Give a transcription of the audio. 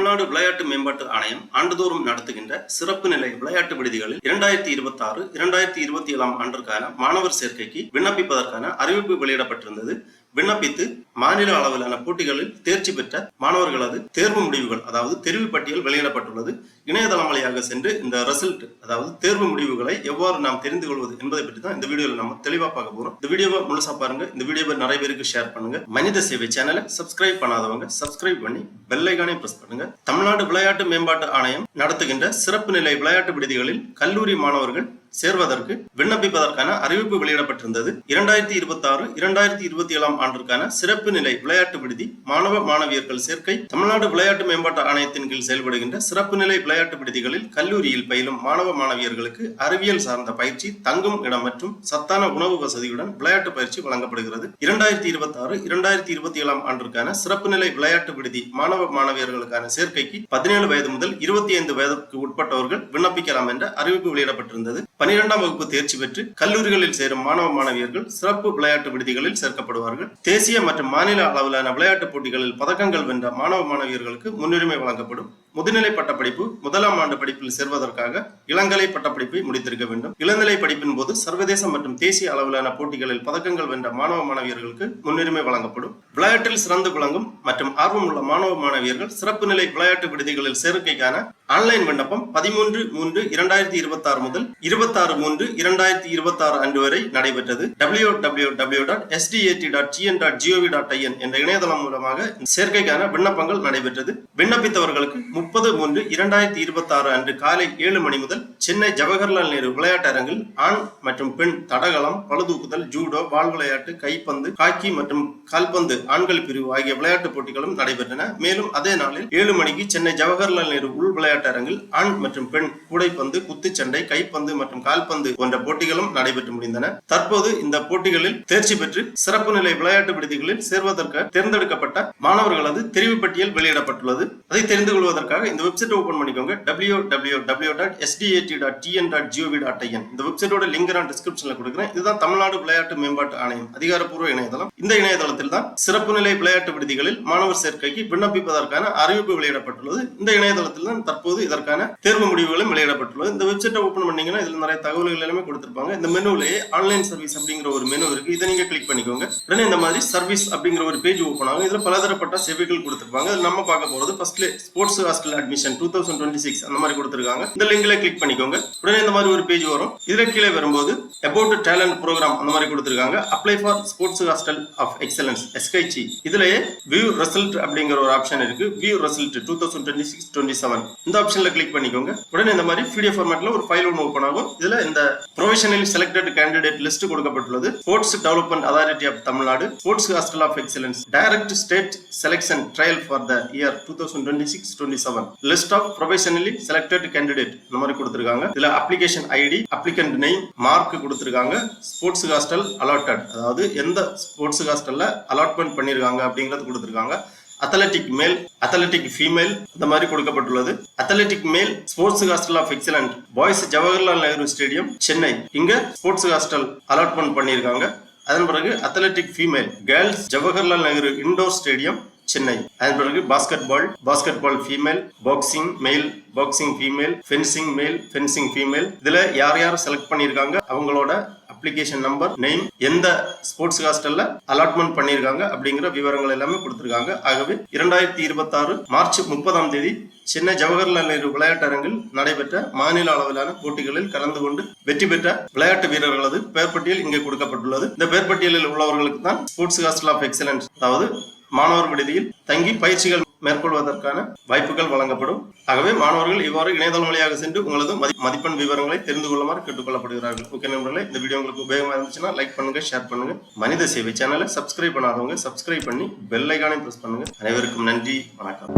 தமிழ்நாடு விளையாட்டு மேம்பாட்டு ஆணையம் ஆண்டுதோறும் நடத்துகின்ற சிறப்பு நிலை விளையாட்டு விடுதிகளில் 2026-2027 ஆண்டிற்கான மாணவர் சேர்க்கைக்கு விண்ணப்பிப்பதற்கான அறிவிப்பு வெளியிடப்பட்டிருந்தது. விண்ணப்பித்து மாநில அளவிலான போட்டிகளில் தேர்ச்சி பெற்ற மாணவர்களது தேர்வு முடிவுகள் அதாவது தெரிவு பட்டியல் வெளியிடப்பட்டுள்ளது. இணையதளம் வழியாக சென்று இந்த ரிசல்ட் அதாவது தேர்வு முடிவுகளை எவ்வாறு நாம் தெரிந்து கொள்வது என்பதை பற்றி தான் இந்த வீடியோவில் நம்ம தெளிவா பார்க்க போறோம். இந்த வீடியோவை முழுசா பாருங்க. இந்த வீடியோவை நிறைய பேருக்கு ஷேர் பண்ணுங்க. மனித சேவை சேனலை சப்ஸ்கிரைப் பண்ணாதவங்க சப்ஸ்கிரைப் பண்ணி பெல் ஐகானை பிரஸ் பண்ணுங்க. தமிழ்நாடு விளையாட்டு மேம்பாட்டு ஆணையம் நடத்துகின்ற சிறப்பு நிலை விளையாட்டு விடுதிகளில் கல்லூரி மாணவர்கள் சேர்வதற்கு விண்ணப்பிப்பதற்கான அறிவிப்பு வெளியிடப்பட்டிருந்தது. 2026-2027 ஆண்டிற்கான சிறப்பு நிலை விளையாட்டு விடுதி மாணவ மாணவியர்கள் சேர்க்கை தமிழ்நாடு விளையாட்டு மேம்பாட்டு ஆணையத்தின் கீழ் செயல்படுகின்ற சிறப்பு நிலை விளையாட்டு விடுதிகளில் கல்லூரியில் பயிலும் மாணவ மாணவியர்களுக்கு அறிவியல் சார்ந்த பயிற்சி, தங்கும் இடம் மற்றும் சத்தான உணவு வசதியுடன் விளையாட்டு பயிற்சி வழங்கப்படுகிறது. 2026-2027 ஆண்டிற்கான சிறப்பு நிலை விளையாட்டு விடுதி மாணவ மாணவியர்களுக்கான சேர்க்கைக்கு 17 வயது முதல் 25 வயதுக்கு உட்பட்டவர்கள் விண்ணப்பிக்கலாம் என்ற அறிவிப்பு வெளியிடப்பட்டிருந்தது. 12ஆம் வகுப்பு தேர்ச்சி பெற்று கல்லூரிகளில் சேரும் மாணவ மாணவியர்கள் சிறப்பு விளையாட்டு விடுதிகளில் சேர்க்கப்படுவார்கள். தேசிய மற்றும் மாநில அளவிலான விளையாட்டுப் போட்டிகளில் பதக்கங்கள் வென்ற மாணவ மாணவியர்களுக்கு முன்னுரிமை வழங்கப்படும். முதுநிலை பட்டப்படிப்பு 1ஆம் ஆண்டு படிப்பில் சேர்வதற்காக இளங்கலை பட்டப்படிப்பை முடித்திருக்க வேண்டும். இளநிலை படிப்பின் போது சர்வதேச மற்றும் தேசிய அளவிலான போட்டிகளில் பதக்கங்கள் வென்ற மாணவ மாணவியர்களுக்கு முன்னுரிமை வழங்கப்படும். விளையாட்டில் சிறந்து விளங்கும் மற்றும் ஆர்வமுள்ள மாணவ மாணவியர்கள் சிறப்பு நிலை விளையாட்டு விடுதிகளில் சேர்க்கைக்கான ஆன்லைன் விண்ணப்பம் 13/3/2026 முதல் 26/3/2026 அன்று வரை நடைபெற்றது. www.sdat.gn.gov.in என்ற இணையதளம் மூலமாக சேர்க்கைக்கான விண்ணப்பங்கள் நடைபெற்றது. விண்ணப்பித்தவர்களுக்கு 30/3/2026 அன்று காலை 7 மணி முதல் சென்னை ஜவஹர்லால் நேரு விளையாட்டரங்கில் ஆண் மற்றும் பெண் தடகளம், பளுதூக்குதல், ஜூடோ, வாள் விளையாட்டு, கைப்பந்து, ஹாக்கி மற்றும் கால்பந்து ஆண்கள் பிரிவு ஆகிய விளையாட்டுப் போட்டிகளும் நடைபெற்றன. மேலும் அதே நாளில் 7 மணிக்கு சென்னை ஜவஹர்லால் நேரு உள் விளையாட்டரங்கில் ஆண் மற்றும் பெண் கூடைப்பந்து, குத்துச்சண்டை, கைப்பந்து மற்றும் கால்பந்து போன்ற போட்டிகளும் நடைபெற்று முடிந்தன. தற்போது இந்த போட்டிகளில் தேர்ச்சி பெற்று சிறப்பு நிலை விளையாட்டு விடுதிகளில் சேர்வதற்கு தேர்ந்தெடுக்கப்பட்ட மாணவர்களது தெரிவு பட்டியல் வெளியிடப்பட்டுள்ளது. அதை தெரிந்து கொள்வதற்காக இந்த வெப்சைட் ஓபன் பண்ணிக்கோங்க. www.sdat.gn.gov.in இந்த வெப்சைட்டோட லிங்க் நான் டிஸ்கிரிப்ஷன்ல கொடுக்கிறேன். இதுதான் தமிழ்நாடு விளையாட்டு மேம்பாட்டு ஆணையம் அதிகாரப்பூர்வ இணையதளம். இந்த இணையதளத்தில் தான் சிறப்பு நிலை விளையாட்டு விடுதிகளில் மாணவர் சேர்க்கைக்கு விண்ணப்பிப்பதற்கான அறிவிப்பு வெளியிடப்பட்டுள்ளது. இந்த இணையதளத்தில் தான் தற்போது இதற்கான தேர்வு முடிவுகளும் வெளியிடப்பட்டுள்ளது. இந்த வெப்சைட்டை ஓபன் பண்ணீங்கன்னா இதுல நிறைய தகவல்கள் எல்லாமே கொடுத்திருப்பாங்க. இந்த மெனுவிலேயே ஆன்லைன் சர்வீஸ் அப்படிங்கிற ஒரு மெனு இருக்கு. இதை நீங்க கிளிக் பண்ணிக்கோங்க. உடனே இந்த மாதிரி சர்வீஸ் அப்படிங்கிற ஒரு பேஜ் ஓபன் ஆகும். இதுல பலதரப்பட்ட சேவைகள் கொடுத்திருப்பாங்க. நம்ம பார்க்க போறது ஃபர்ஸ்ட்ல ஸ்போர்ட்ஸ் ஹாஸ்டல் அட்மிஷன் 2026 அந்த மாதிரி கொடுத்திருக்காங்க. இந்த லிங்க்ல கிளிக் பண்ணிக்கோங்க. உடனே இந்த மாதிரி ஒரு பேஜ் வரும். இதுல கீழே வரும்போது அபவுட் டேலண்ட் ப்ரோக்ராம் அந்த மாதிரி கொடுத்திருக்காங்க. Apply for sports hostel of excellence SHG. இதுலயே வியூ ரிசல்ட் அப்படிங்கிற ஒரு ஆப்ஷன் இருக்கு. வியூ ரிசல்ட் 2026-27 இந்த ஆப்ஷன்ல கிளிக் பண்ணிக்கோங்க. உடனே இந்த மாதிரி PDF ஃபார்மேட்ல ஒரு ஃபைல் ஒன்று ஓபன் ஆகும். இதுல இந்த ப்ரொவிஷனலி செலக்டட் கேண்டிடேட் லிஸ்ட் கொடுக்கப்பட்டுள்ளது. Sports development authority of Tamil Nadu, sports hostel of excellence, direct state selection trial for the year 2026-27 list of provisionally selected candidate இந்த மாதிரி கொடுத்திருக்காங்க. இதுல application ID, applicant name, mark கொடுத்திருக்காங்க. ஸ்போர்ட்ஸ் ஹாஸ்டல் அலாட்டட் அதாவது எந்த sports ஹாஸ்டல்ல allotment பண்ணிருக்காங்க அப்படிங்கறது கொடுத்திருக்காங்க. அத்லெட்டிக் மேல், அத்லெட்டிக் ஃபீமேல் இந்த மாதிரி கொடுக்கப்பட்டுள்ளது. Athletic male sports hostel of excellent boys Jawaharlal Nehru stadium Chennai இங்க ஸ்போர்ட்ஸ் ஹாஸ்டல் அலாட்மெண்ட் பண்ணியிருக்காங்க. அதன் பிறகு athletic female girls Jawaharlal Nehru indoor stadium Chennai. அதன் பிறகு basketball female, boxing male, boxing female, fencing male, fencing female. இதுல யார் யார் செலக்ட் பண்ணிருக்காங்க, அவங்களோட அப்ளிகேஷன் நம்பர், நேம், எந்த ஸ்போர்ட்ஸ் ஹாஸ்டல்ல அலாட்மெண்ட் பண்ணிருக்காங்க அப்படிங்கிற விவரங்கள் எல்லாமே கொடுத்திருக்காங்க. ஆகவே 2026 மார்ச் 30ஆம் தேதி சென்னை ஜவஹர்லால் நேரு விளையாட்டரங்கில் நடைபெற்ற மாநில அளவிலான போட்டிகளில் கலந்து கொண்டு வெற்றி பெற்ற விளையாட்டு வீரர்களது பெயர் பட்டியல் இங்கே கொடுக்கப்பட்டுள்ளது. இந்த பெயர் பட்டியலில் உள்ளவர்களுக்கு தான் ஸ்போர்ட்ஸ் ஹாஸ்டல் ஆஃப் எக்ஸலன்ஸ் அதாவது மாணவர் விடுதியில் தங்கி பயிற்சிகள் மேற்கொள்வதற்கான வாய்ப்புகள் வழங்கப்படும். ஆகவே மாணவர்கள் இவ்வாறு இணையதளம் வழியாக சென்று உங்களது மதிப்பெண் விவரங்களை தெரிந்து கொள்ளுமாறு கேட்டுக்கொள்ளப்படுகிறார்கள். ஓகே நண்பர்களே, இந்த வீடியோ உங்களுக்கு உபயோகமா இருந்துச்சுன்னா லைக் பண்ணுங்க, ஷேர் பண்ணுங்க. மனித சேவை சேனலை சப்ஸ்கிரைப் பண்ணாதவங்க சப்ஸ்கிரைப் பண்ணி பெல் ஐகானை பிரஸ் பண்ணுங்க. அனைவருக்கும் நன்றி, வணக்கம்.